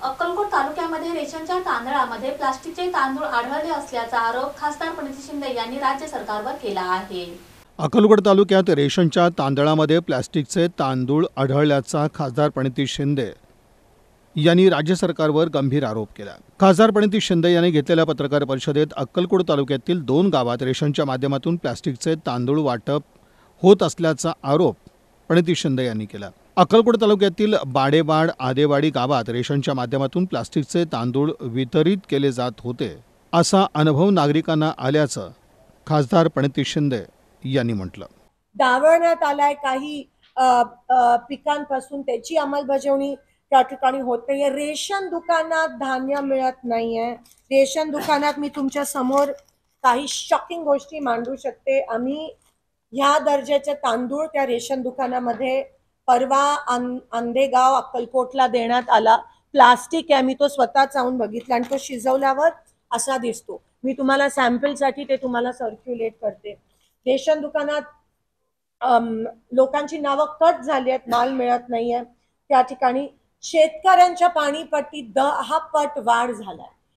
अक्कलकोट तालुक्यामध्ये रेशनच्या तांदळामध्ये प्लास्टिकचे तांदूळ आढळले असल्याचा आरोप खासदार प्रणिती शिंदे यांनी राज्य सरकारवर केला आहे। अक्कलकोट तालुक्यात रेशनच्या तांदळामध्ये प्लॅस्टिकचे तांदूळ आढळल्याचा खासदार प्रणिती शिंदे यांनी राज्य सरकारवर गंभीर आरोप केला। खासदार प्रणिती शिंदे यांनी घेतलेल्या पत्रकार परिषदेत अक्कलकोट तालुक्यातील 2 गावात रेशनच्या माध्यमातून प्लॅस्टिकचे तांदूळ वाटप होत असल्याचा आरोप प्रणिती शिंदे यांनी केला। अक्कलकोट तालुक्यातील बाडेवाड आदेवाडी गावात रेशनच्या माध्यमातून प्लॅस्टिकचे तांदूळ वितरित केले जात होते असा अनुभव नागरिकांना आल्याचं खासदार प्रणिती शिंदे यांनी म्हटलं। डावरण्यात आलाय काही पिकांपासून त्याची अंमलबजावणी त्या ठिकाणी होत नाहीये। रेशन दुकानात धान्य मिळत नाहीये। रेशन दुकानात मी तुमच्या समोर काही शॉकिंग गोष्टी मांडू शकते। आम्ही ह्या दर्जाचे तांदूळ त्या रेशन दुकानामध्ये परवा आंदेगाव अक्कलकोटला देण्यात आला। प्लास्टिक आहे, मी तो स्वतः चावून बघितला आणि तो शिजवल्यावर असा दिसतो। मी तुम्हाला सॅम्पलसाठी ते तुम्हाला सर्क्युलेट करते। रेशन दुकानात लोकांची नावं कट झाली आहेत, माल मिळत नाहीये। त्या ठिकाणी शेतकऱ्यांच्या पाणीपट्टीत 10 पट वाढ झालाय।